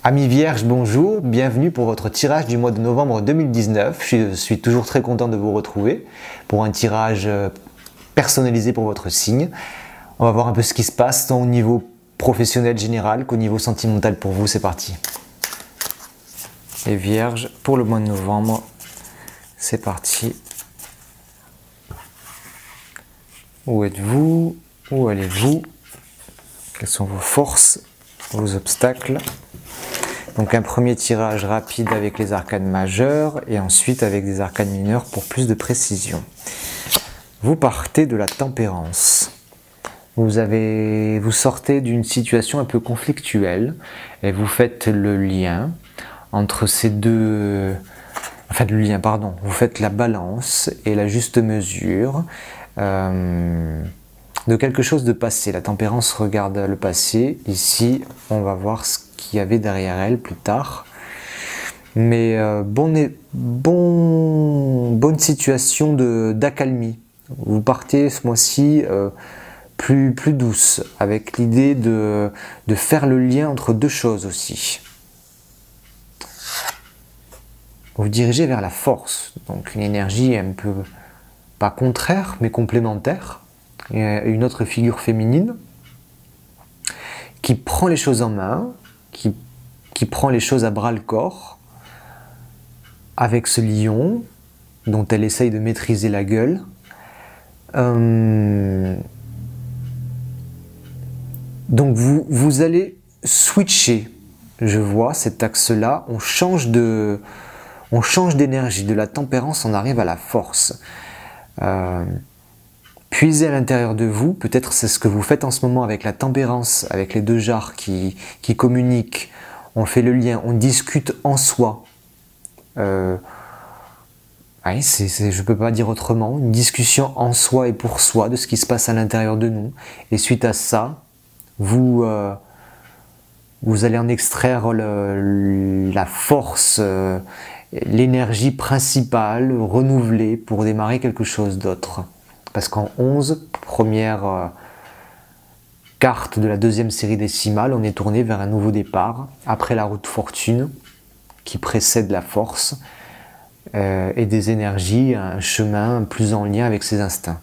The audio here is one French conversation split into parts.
Amis Vierges, bonjour, bienvenue pour votre tirage du mois de novembre 2019. Je suis toujours très content de vous retrouver pour un tirage personnalisé pour votre signe. On va voir un peu ce qui se passe tant au niveau professionnel général qu'au niveau sentimental pour vous. C'est parti. Les Vierges, pour le mois de novembre, c'est parti. Où êtes-vous? Où allez-vous? Quelles sont vos forces, vos obstacles? Donc un premier tirage rapide avec les arcanes majeures et ensuite avec des arcanes mineures pour plus de précision. Vous partez de la tempérance. Vous sortez d'une situation un peu conflictuelle et vous faites le lien entre ces deux... Vous faites la balance et la juste mesure de quelque chose de passé. La tempérance regarde le passé. Ici, on va voir ce qu'il y avait derrière elle plus tard. Mais bonne situation d'accalmie. Vous partez ce mois-ci plus douce, avec l'idée de faire le lien entre deux choses aussi. Vous dirigez vers la force, donc une énergie un peu, pas contraire, mais complémentaire. Une autre figure féminine qui prend les choses en main, qui prend les choses à bras-le-corps, avec ce lion dont elle essaye de maîtriser la gueule. Donc vous allez switcher, je vois cet axe-là, on change d'énergie, de la tempérance on arrive à la force. Puisez à l'intérieur de vous, peut-être c'est ce que vous faites en ce moment avec la tempérance, avec les deux jarres qui communiquent, on fait le lien, on discute en soi. Je ne peux pas dire autrement, une discussion en soi et pour soi de ce qui se passe à l'intérieur de nous. Et suite à ça, vous allez en extraire la force, l'énergie principale, renouvelée pour démarrer quelque chose d'autre. Parce qu'en 11, première carte de la deuxième série décimale, on est tourné vers un nouveau départ, après la route fortune, qui précède la force, et des énergies, un chemin plus en lien avec ses instincts.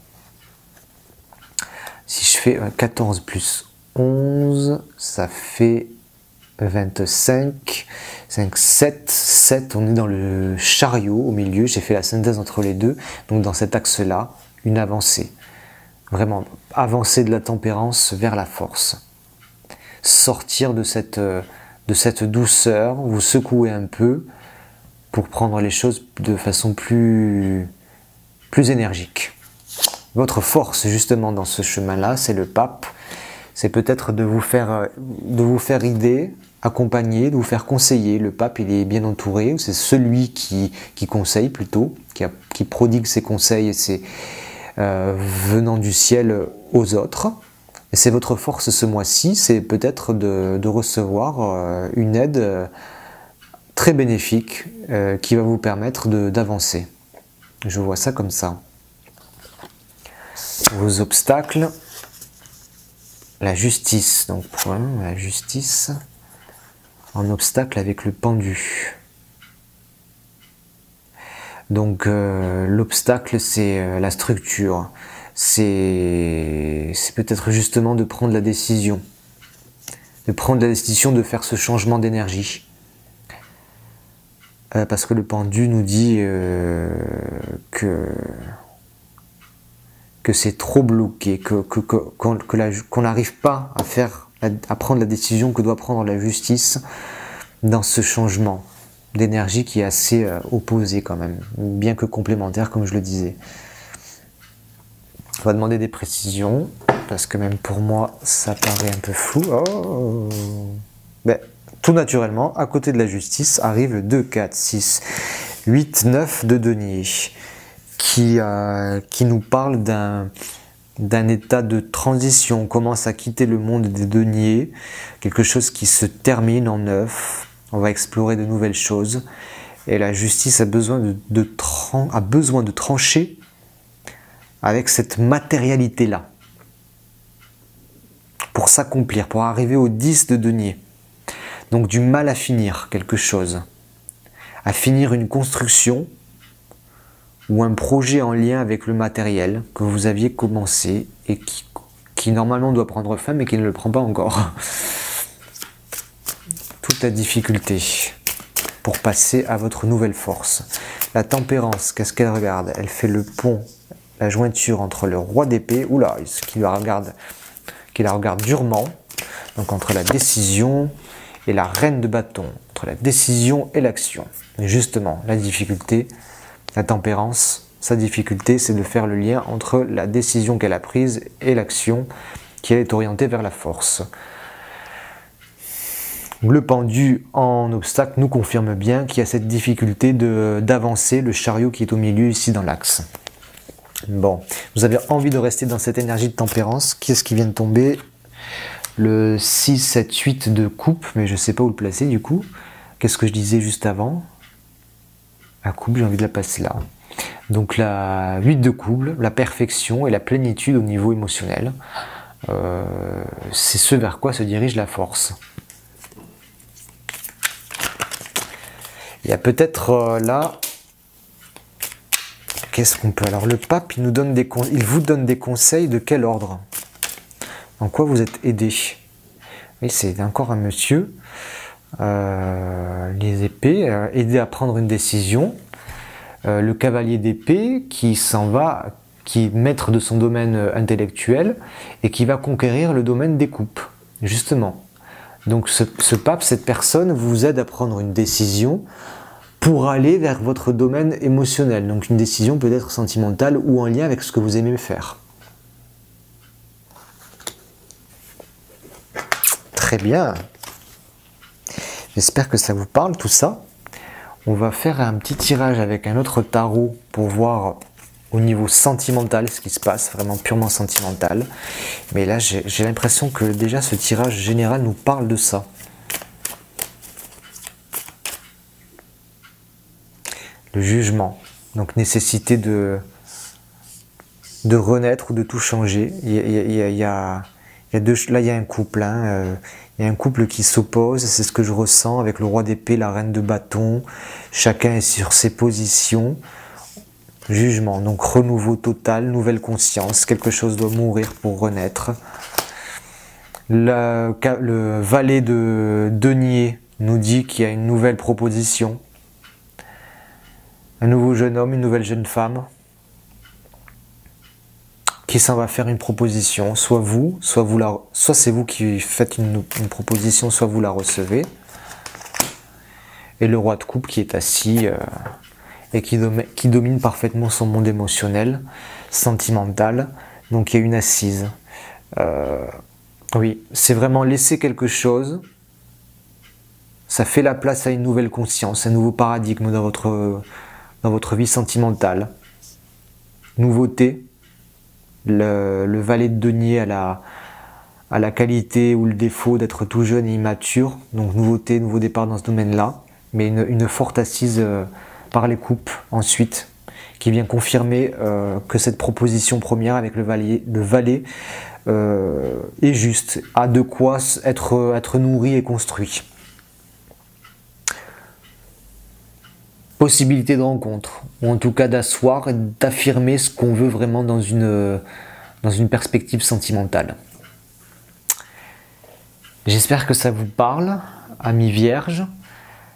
Si je fais 14 plus 11, ça fait 25, 5, 7, on est dans le chariot au milieu, j'ai fait la synthèse entre les deux, donc dans cet axe-là, une avancée, vraiment avancée de la tempérance vers la force. Sortir de cette douceur, vous secouer un peu pour prendre les choses de façon plus énergique. Votre force justement dans ce chemin-là, c'est le pape, c'est peut-être de vous faire aider, accompagner, de vous faire conseiller. Le pape, il est bien entouré, c'est celui qui conseille plutôt, qui prodigue ses conseils et ses venant du ciel aux autres. Et c'est votre force ce mois-ci, c'est peut-être de recevoir une aide très bénéfique qui va vous permettre d'avancer. Je vois ça comme ça. Vos obstacles, la justice, donc la justice en obstacle avec le pendu. Donc l'obstacle c'est la structure, c'est peut-être justement de prendre la décision, de faire ce changement d'énergie. Parce que le pendu nous dit que c'est trop bloqué, qu'on n'arrive pas à prendre la décision que doit prendre la justice dans ce changement d'énergie qui est assez opposée quand même, bien que complémentaire comme je le disais. On va demander des précisions, parce que même pour moi ça paraît un peu flou. Oh, tout naturellement, à côté de la justice, arrive le 2, 4, 6, 8, 9 de denier, qui nous parle d'un état de transition. On commence à quitter le monde des deniers, quelque chose qui se termine en neuf. On va explorer de nouvelles choses. Et la justice a besoin de trancher avec cette matérialité-là, pour s'accomplir, pour arriver au 10 de denier. Donc du mal à finir quelque chose, à finir une construction ou un projet en lien avec le matériel que vous aviez commencé et qui normalement doit prendre fin mais qui ne le prend pas encore. Toute la difficulté pour passer à votre nouvelle force. La tempérance, qu'est-ce qu'elle regarde? Elle fait le pont, la jointure entre le roi d'épée, oula, qui la regarde durement, donc entre la décision et la reine de bâton, entre la décision et l'action. Et justement, la difficulté, la tempérance, sa difficulté, c'est de faire le lien entre la décision qu'elle a prise et l'action qui est orientée vers la force. Le pendu en obstacle nous confirme bien qu'il y a cette difficulté d'avancer, le chariot qui est au milieu ici dans l'axe. Bon, vous avez envie de rester dans cette énergie de tempérance. Qu'est-ce qui vient de tomber? Le 6, 7, 8 de coupe, mais je ne sais pas où le placer du coup. Qu'est-ce que je disais juste avant? La coupe, j'ai envie de la passer là. Donc la 8 de coupe, la perfection et la plénitude au niveau émotionnel. C'est ce vers quoi se dirige la force. Il y a peut-être là... Qu'est-ce qu'on peut... Alors le pape, il vous donne des conseils de quel ordre? En quoi vous êtes aidé? Oui, c'est encore un monsieur. Les épées, aider à prendre une décision. Le cavalier d'épée qui s'en va, qui est maître de son domaine intellectuel et qui va conquérir le domaine des coupes, justement. Donc ce pape, cette personne, vous aide à prendre une décision pour aller vers votre domaine émotionnel. Donc une décision peut-être sentimentale ou en lien avec ce que vous aimez faire. Très bien. J'espère que ça vous parle tout ça. On va faire un petit tirage avec un autre tarot pour voir au niveau sentimental ce qui se passe, vraiment purement sentimental. Mais là, j'ai l'impression que déjà ce tirage général nous parle de ça. Le jugement, donc nécessité de renaître ou de tout changer. Là, il y a un couple, hein, il y a un couple qui s'oppose, c'est ce que je ressens avec le roi d'épée, la reine de bâton. Chacun est sur ses positions. Jugement, donc renouveau total, nouvelle conscience, quelque chose doit mourir pour renaître. Le valet de denier nous dit qu'il y a une nouvelle proposition. Un nouveau jeune homme, une nouvelle jeune femme qui s'en va faire une proposition, soit c'est vous qui faites une proposition, soit vous la recevez. Et le roi de coupe qui est assis et qui domine parfaitement son monde émotionnel, sentimental. Donc il y a une assise. Oui, c'est vraiment laisser quelque chose. Ça fait la place à une nouvelle conscience, un nouveau paradigme dans votre vie sentimentale. Nouveauté. Le valet de denier a la qualité ou le défaut d'être tout jeune et immature. Donc nouveauté, nouveau départ dans ce domaine-là. Mais une forte assise par les coupes ensuite, qui vient confirmer que cette proposition première avec le valet est juste, a de quoi être nourri et construit. Possibilité de rencontre, ou en tout cas d'asseoir et d'affirmer ce qu'on veut vraiment dans une perspective sentimentale. J'espère que ça vous parle, amis vierges.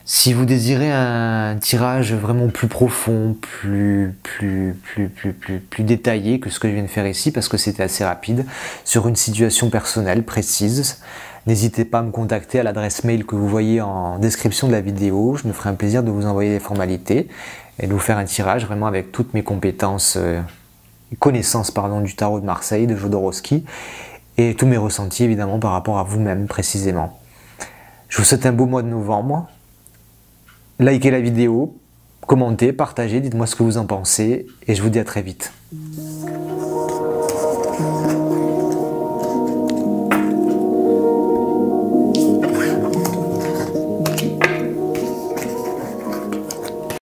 Si vous désirez un tirage vraiment plus profond, plus détaillé que ce que je viens de faire ici, parce que c'était assez rapide, sur une situation personnelle précise, n'hésitez pas à me contacter à l'adresse mail que vous voyez en description de la vidéo. Je me ferai un plaisir de vous envoyer les formalités et de vous faire un tirage vraiment avec toutes mes compétences, connaissances du tarot de Marseille, de Jodorowsky, et tous mes ressentis évidemment par rapport à vous-même précisément. Je vous souhaite un beau mois de novembre. Likez la vidéo, commentez, partagez, dites-moi ce que vous en pensez et je vous dis à très vite.